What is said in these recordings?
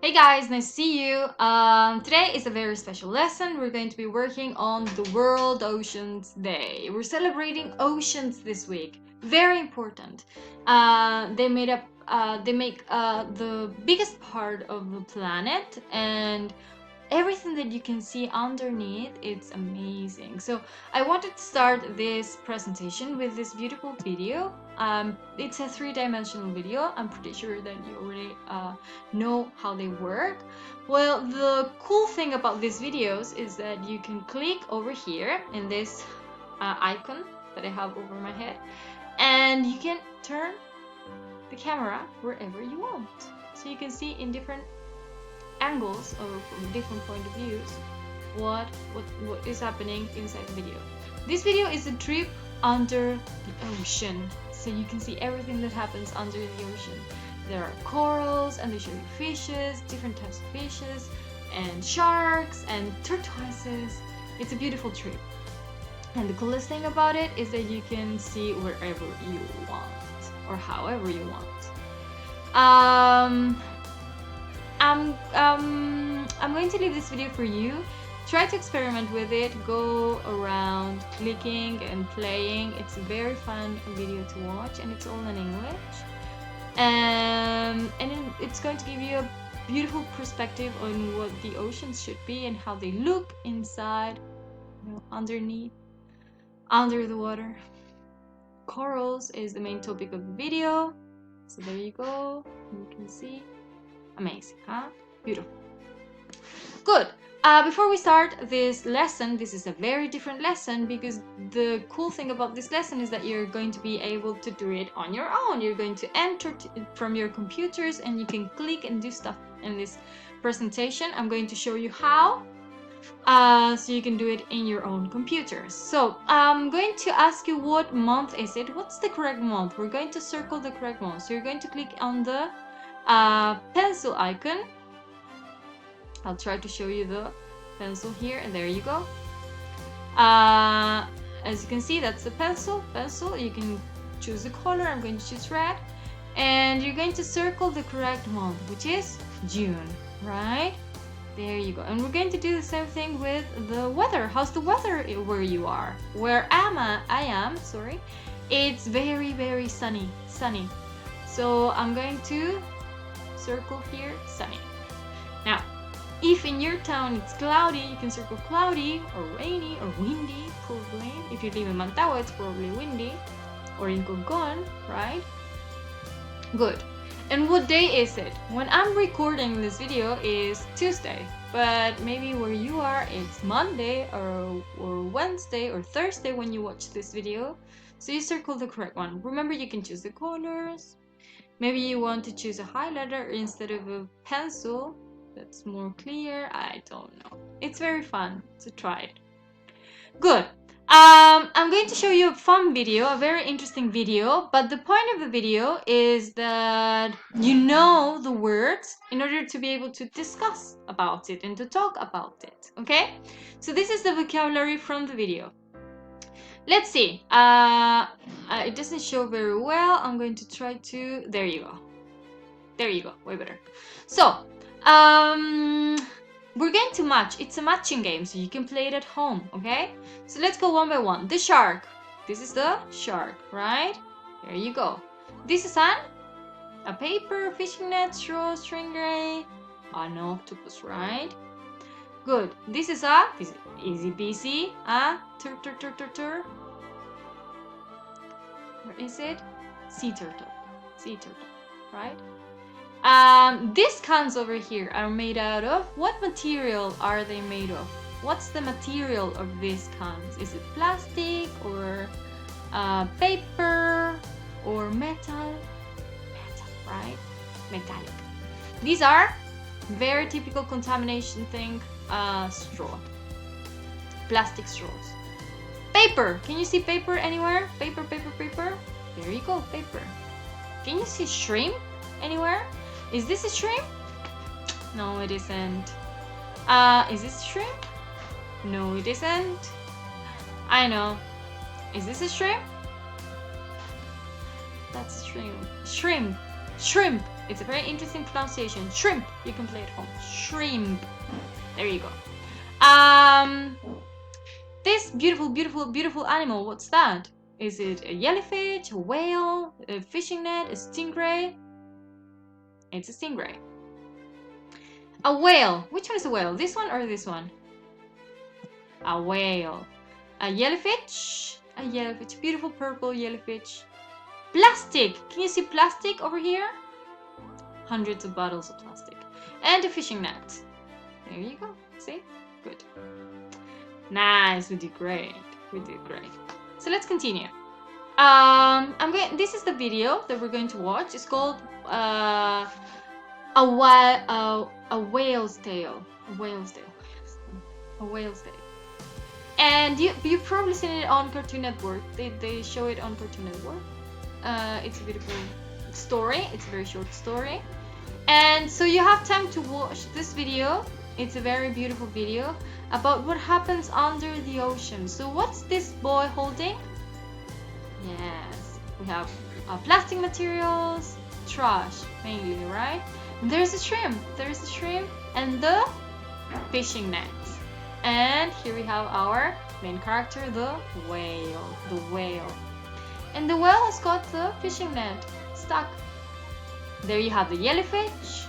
Hey guys, nice to see you. Today is a very special lesson. We're going to be working on the World Oceans Day. We're celebrating oceans this week. Very important. They make the biggest part of the planet, and everything that you can see underneath, it's amazing. So I wanted to start this presentation with this beautiful video. It's a three-dimensional video. I'm pretty sure that you already know how they work. Well, the cool thing about these videos is that you can click over here in this icon that I have over my head, and you can turn the camera wherever you want. So you can see in different angles or from different point of views what is happening inside the video. This video is a trip under the ocean, so you can see everything that happens under the ocean. There are corals, and they show you fishes, different types of fishes, and sharks and tortoises. It's a beautiful trip, and the coolest thing about it is that you can see wherever you want or however you want. I'm going to leave this video for you. Try to experiment with it. Go around clicking and playing. It's a very fun video to watch, and it's all in English. And it's going to give you a beautiful perspective on what the oceans should be and how they look inside, underneath, under the water. Corals is the main topic of the video. So there you go. You can see. Amazing, huh? Beautiful. Good. Before we start this lesson, this is a very different lesson because the cool thing about this lesson is that you're going to be able to do it on your own. You're going to enter from your computers, and you can click and do stuff in this presentation. I'm going to show you how, so you can do it in your own computers. So I'm going to ask you, what month is it? What's the correct month? We're going to circle the correct month. So you're going to click on the pencil icon. I'll try to show you the pencil here, and there you go. As you can see, that's the pencil. You can choose the color. I'm going to choose red, and you're going to circle the correct month, which is June, right? There you go. And we're going to do the same thing with the weather. How's the weather where you are? Where I am, sorry. It's very, very sunny. So I'm going to circle here sunny. Now, if in your town it's cloudy, you can circle cloudy or rainy or windy, probably. If you live in Mantagua, it's probably windy, or in Congon, right? Good. And what day is it? When I'm recording this video is Tuesday, but maybe where you are it's Monday or Wednesday or Thursday when you watch this video. So you circle the correct one. Remember, you can choose the colors. Maybe you want to choose a highlighter instead of a pencil. That's more clear. I don't know. It's very fun, so try it. Good. I'm going to show you a fun video, a very interesting video, but the point of the video is that you know the words in order to be able to discuss about it and to talk about it, okay? So this is the vocabulary from the video. Let's see. It doesn't show very well. I'm going to try to... There you go. There you go. Way better. So, we're going to match. It's a matching game, so you can play it at home, okay? So let's go one by one. The shark. This is the shark, right? There you go. This is a paper, fishing net, straw, stingray, an octopus, right? Good. This is easy peasy, tur. Where is it? Sea turtle, right? These cans over here are made out of, what material are they made of? What's the material of these cans? Is it plastic or paper or metal? Metal, right? Metallic. These are very typical contamination thing. Straw, plastic straws. Paper. Can you see paper anywhere? Paper. There you go, paper. Can you see shrimp anywhere? Is this a shrimp? No, it isn't. Is this a shrimp? No, it isn't. I know. Is this a shrimp? That's a shrimp. Shrimp. It's a very interesting pronunciation. Shrimp. You can play it home. Shrimp. There you go. This beautiful, beautiful, beautiful animal. What's that? Is it a jellyfish, a whale, a fishing net, a stingray? It's a stingray. A whale. Which one is a whale? This one or this one? A whale. A jellyfish. A jellyfish. Beautiful purple jellyfish. Plastic. Can you see plastic over here? Hundreds of bottles of plastic. And a fishing net. There you go. See? Good. Nice. We did great. We did great. So let's continue. This is the video that we're going to watch. It's called a whale's tail. A whale's tail. A whale's tail. And you've probably seen it on Cartoon Network. They show it on Cartoon Network. It's a beautiful story. It's a very short story. And so you have time to watch this video. It's a very beautiful video about what happens under the ocean. So what's this boy holding? Yes, we have plastic materials, trash mainly, right? And there's a shrimp. There's a shrimp and the fishing net. And here we have our main character, the whale. The whale. And the whale has got the fishing net stuck. There you have the jellyfish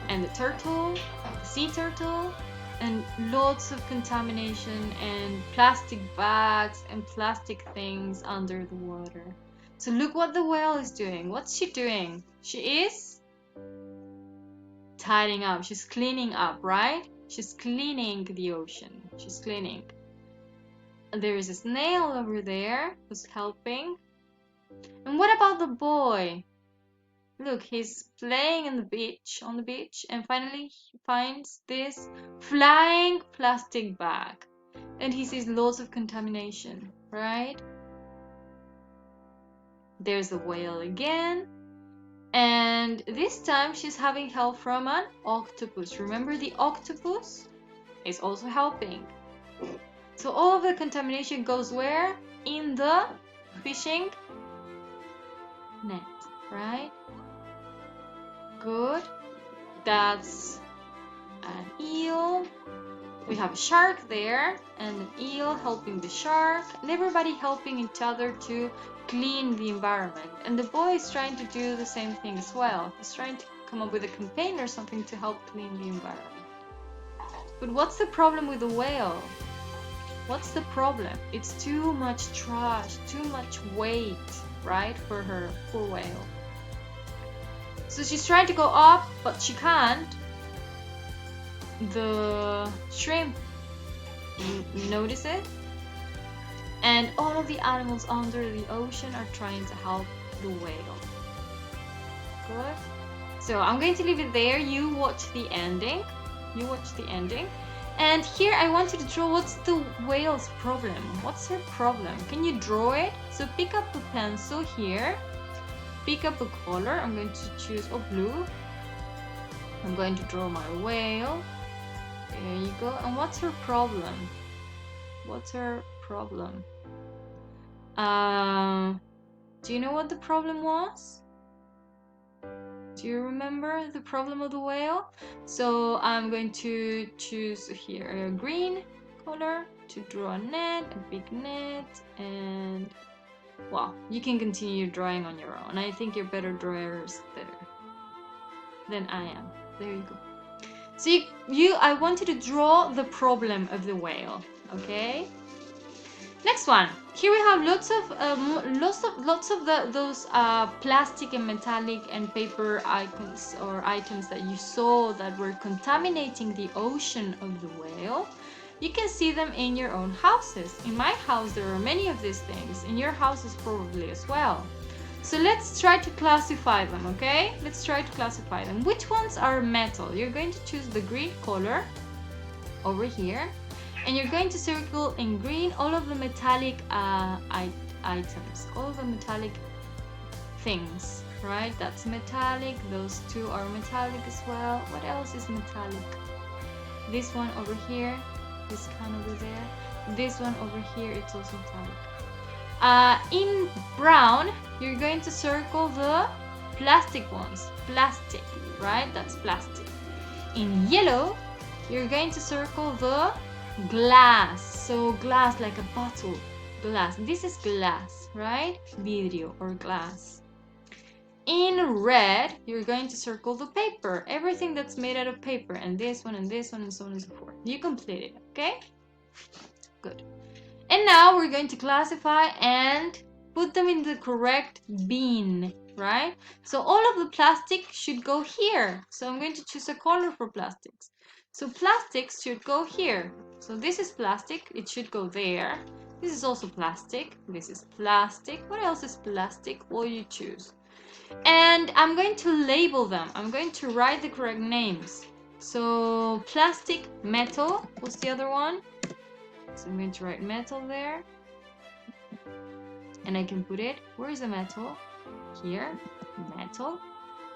and the turtle, the sea turtle, and lots of contamination and plastic bags and plastic things under the water. So look what the whale is doing. What's she doing? She is tidying up. She's cleaning up, right? She's cleaning the ocean. She's cleaning. And there is a snail over there who's helping. And what about the boy? Look, he's playing on the beach, and finally he finds this flying plastic bag. And he sees lots of contamination, right? There's the whale again. And this time she's having help from an octopus. Remember, the octopus is also helping. So all of the contamination goes where? In the fishing net, right? Good. That's an eel. We have a shark there and an eel helping the shark, and everybody helping each other to clean the environment. And the boy is trying to do the same thing as well. He's trying to come up with a campaign or something to help clean the environment. But what's the problem with the whale? What's the problem? It's too much trash, too much weight, right, for her poor whale. So she's trying to go up, but she can't. The shrimp notice it, and all of the animals under the ocean are trying to help the whale. Good. So I'm going to leave it there. You watch the ending. You watch the ending. And here I want you to draw what's the whale's problem. What's her problem? Can you draw it? So pick up a pencil here. Pick up a color. I'm going to choose blue. I'm going to draw my whale. There you go. And what's her problem? What's her problem? Do you know what the problem was? Do you remember the problem of the whale? So I'm going to choose here a green color to draw a net, a big net, and well, you can continue drawing on your own. I think you're better drawers than I am. There you go. So I want you to draw the problem of the whale. Okay. Next one. Here we have lots of those plastic and metallic and paper icons or items that you saw that were contaminating the ocean of the whale. You can see them in your own houses. In my house there are many of these things. In your houses probably as well. So let's try to classify them, okay? Let's try to classify them. Which ones are metal? You're going to choose the green color over here. And you're going to circle in green all of the metallic items, all of the metallic things, right? That's metallic. Those two are metallic as well. What else is metallic? This one over here, this can over there. This one over here, it's also metallic. In brown, you're going to circle the plastic ones. Plastic, right? That's plastic. In yellow, you're going to circle the glass. So glass, like a bottle. Glass. This is glass, right? Vidrio or glass. In red, you're going to circle the paper. Everything that's made out of paper. And this one, and this one, and so on and so forth. You complete it, okay? Good. And now we're going to classify and put them in the correct bin, right? So all of the plastic should go here. So I'm going to choose a color for plastics. So plastics should go here. So this is plastic, it should go there. This is also plastic. This is plastic. What else is plastic? Well, you choose. And I'm going to label them. I'm going to write the correct names. So plastic, metal, what's the other one? So I'm going to write metal there. And I can put it, where is the metal? Here, metal.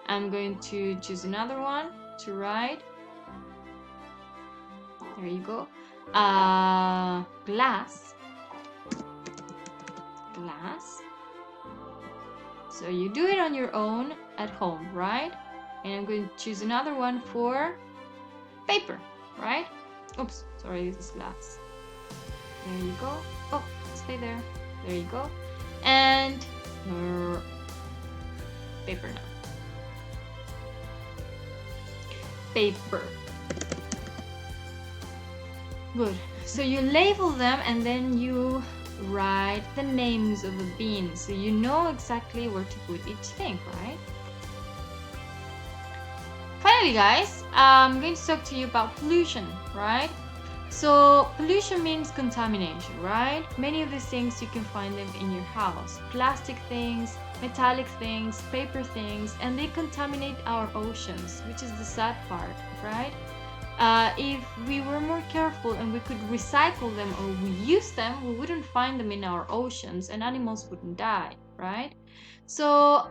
I'm going to choose another one to write. There you go. Glass. Glass. So you do it on your own at home, right? And I'm going to choose another one for paper, right? Oops, sorry, this is glass. There you go. Oh, stay there. There you go. And paper now. Paper. Good. So you label them and then you write the names of the beans. So you know exactly where to put each thing, right? Finally, guys, I'm going to talk to you about pollution, right? So pollution means contamination, right? Many of these things you can find them in your house. Plastic things, metallic things, paper things, and they contaminate our oceans, which is the sad part, right? If we were more careful and we could recycle them or reuse them, we wouldn't find them in our oceans and animals wouldn't die, right? So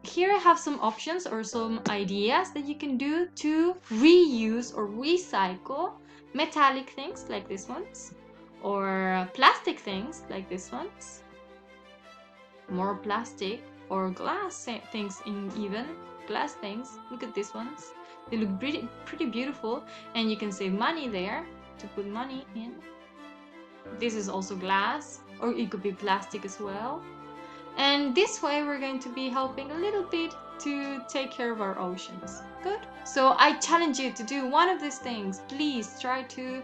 here I have some options or some ideas that you can do to reuse or recycle metallic things like these ones, or plastic things like these ones, more plastic, or glass things, in even glass things. Look at these ones, they look pretty beautiful, and you can save money there to put money in. This is also glass, or it could be plastic as well. And this way we're going to be helping a little bit to take care of our oceans. Good. So I challenge you to do one of these things. Please try to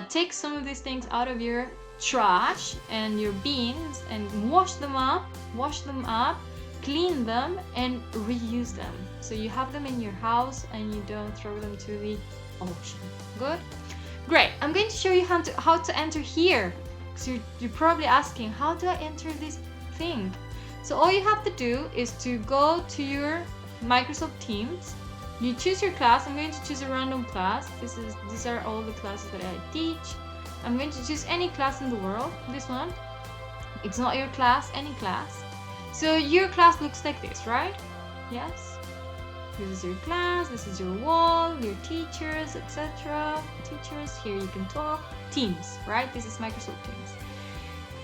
take some of these things out of your trash and your bins and wash them up, clean them and reuse them. So you have them in your house and you don't throw them to the ocean. Good. Great. I'm going to show you how to enter here. So you're probably asking, how do I enter this thing? So all you have to do is to go to your Microsoft Teams. You choose your class. I'm going to choose a random class. These are all the classes that I teach. I'm going to choose any class in the world. This one. It's not your class, any class. So your class looks like this, right? Yes. This is your class. This is your wall, your teachers, etc. Teachers. Here you can talk. Teams, right? This is Microsoft Teams.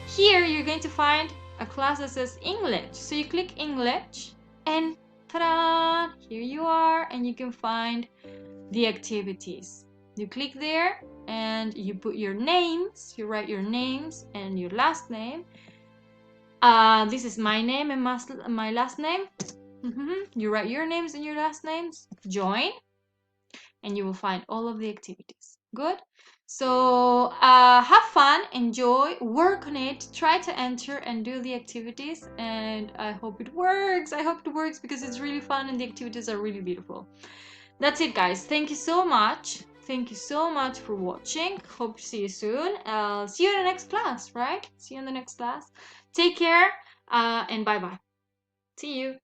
Here you're going to find a class that says English. So you click English and ta-da! Here you are, and you can find the activities. You click there and you put your names, you write your names and your last name. This is my name and my last name. You write your names and your last names, join, and you will find all of the activities. Good. So have fun, enjoy, work on it, try to enter and do the activities, and I hope it works. I hope it works because it's really fun and the activities are really beautiful. That's it, guys. Thank you so much. Thank you so much for watching. Hope to see you soon. See you in the next class, right? See you in the next class. Take care and bye-bye. See you.